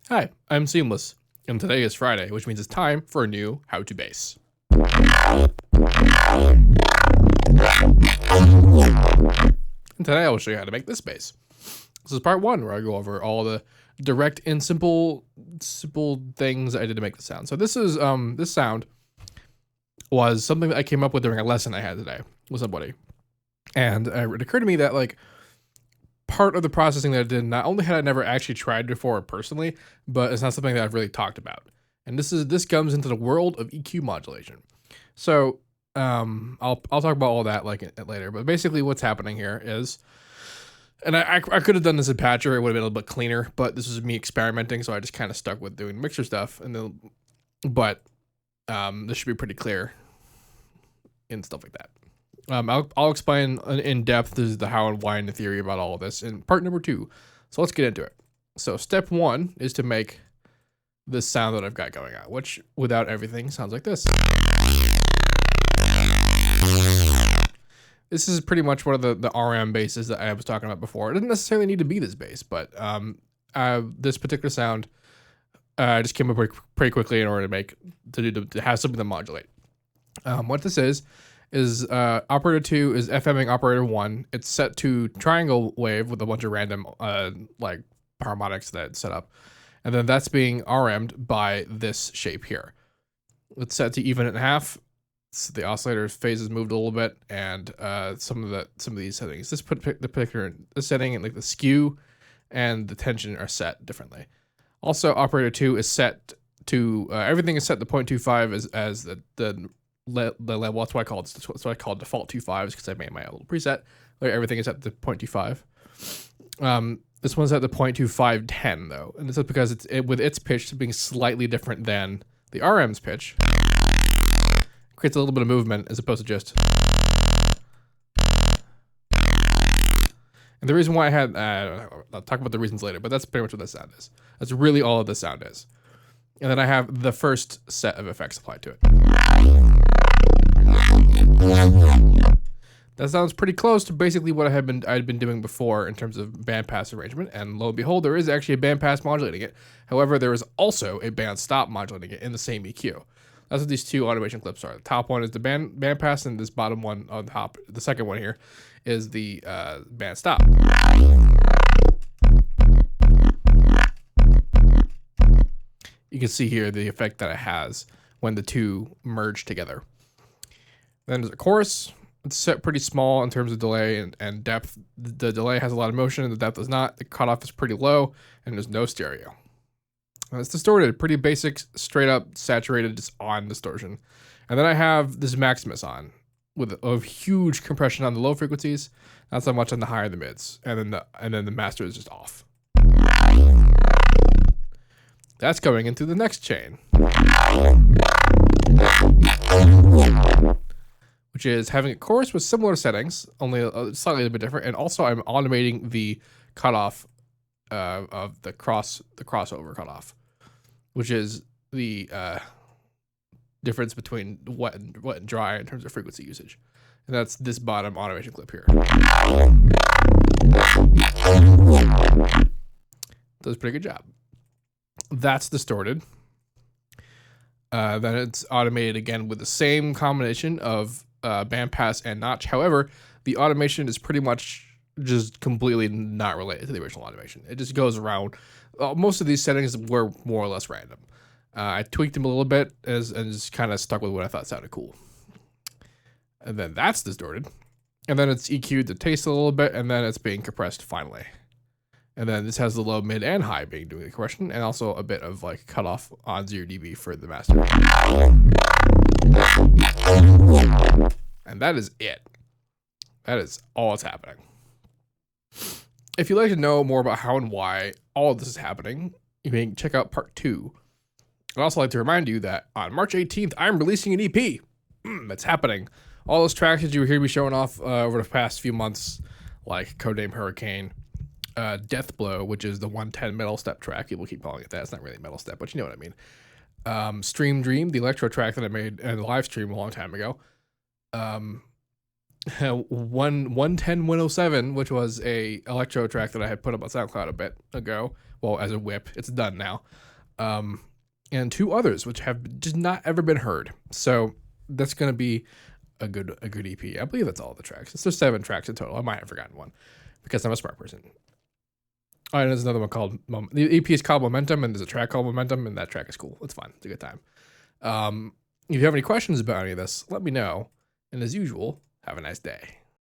Hi, I'm Seamless, and today is Friday, which means it's time for a new How to Bass. And today I will show you how to make this bass. This is part one, where I go over all the direct and simple things I did to make the sound. So this is this sound was something that I came up with during a lesson I had today with somebody, and it occurred to me that like part of the processing that I did, not only had I never actually tried before personally, but it's not something that I've really talked about. And this comes into the world of EQ modulation. So I'll talk about all that like later. But basically, what's happening here is, and I could have done this in Patcher, it would have been a little bit cleaner. But this is me experimenting, so I just kind of stuck with doing mixer stuff. And then, but this should be pretty clear and stuff like that. I'll explain in depth the how and why and the theory about all of this in part number 2. So let's get into it. So step 1 is to make this sound that I've got going on, which without everything sounds like this. This is pretty much one of the RM basses that I was talking about before. It doesn't necessarily need to be this bass, but this particular sound I just came up with pretty quickly in order to have something to modulate. What this is operator 2 is FMing operator 1. It's set to triangle wave with a bunch of random like harmonics that it's set up. And then that's being RM'd by this shape here. It's set to even it in half. So the oscillator phase is moved a little bit, and some of these settings. This particular setting and like the skew and the tension are set differently. Also, operator 2 is set to everything is set to 0.25 as the level. That's why I call it default 2.5s, because I made my own little preset where everything is set to 0.25. This one's at the 0.2510 though, and this is because with its pitch being slightly different than the RM's pitch, creates a little bit of movement as opposed to just. And the reason why I had, I'll talk about the reasons later, but that's pretty much what this sound is. That's really all of this sound is. And then I have the first set of effects applied to it. That sounds pretty close to basically what I'd been doing before in terms of bandpass arrangement, and lo and behold, there is actually a bandpass modulating it. However, there is also a bandstop modulating it in the same EQ. That's what these two automation clips are. The top one is the bandpass, and this bottom one on top, the second one here, is the bandstop. You can see here the effect that it has when the two merge together. Then there's a chorus. It's set pretty small in terms of delay and depth. The delay has a lot of motion and the depth does not. The cutoff is pretty low and there's no stereo. And it's distorted, pretty basic, straight up saturated, just on distortion. And then I have this Maximus on with a huge compression on the low frequencies, not so much on the higher and the mids. And then the master is just off. That's going into the next chain, which is having a chorus with similar settings, only slightly a bit different. And also I'm automating the cutoff of the crossover cutoff, which is the difference between wet and dry in terms of frequency usage. And that's this bottom automation clip here. Does a pretty good job. That's distorted. Then it's automated again with the same combination of bandpass and notch. However, the automation is pretty much just completely not related to the original automation. It just goes around. Most of these settings were more or less random. I tweaked them a little bit and just kind of stuck with what I thought sounded cool. And then that's distorted. And then it's EQ'd to taste a little bit, and then it's being compressed finally. And then this has the low, mid, and high being doing the compression, and also a bit of like cutoff on 0 dB for the master. And that is it. That is all that's happening. If you'd like to know more about how and why all of this is happening, you can check out part 2. I'd also like to remind you that on March 18th, I'm releasing an EP. It's happening. All those tracks that you hear me showing off over the past few months, like Codename Hurricane, Death Blow, which is the 110 metal step track. People keep calling it that. It's not really metal step, but you know what I mean. Stream Dream, the electro track that I made in the live stream a long time ago. 110 107, which was a electro track that I had put up on SoundCloud a bit ago. Well, as a whip, it's done now. And 2 others which have just not ever been heard. So that's gonna be a good EP. I believe that's all the tracks. It's just 7 tracks in total. I might have forgotten one because I'm a smart person. Oh, and there's another one called the EP is called Momentum, and there's a track called Momentum, and that track is cool. It's fun. It's a good time. If you have any questions about any of this, let me know. And as usual, have a nice day.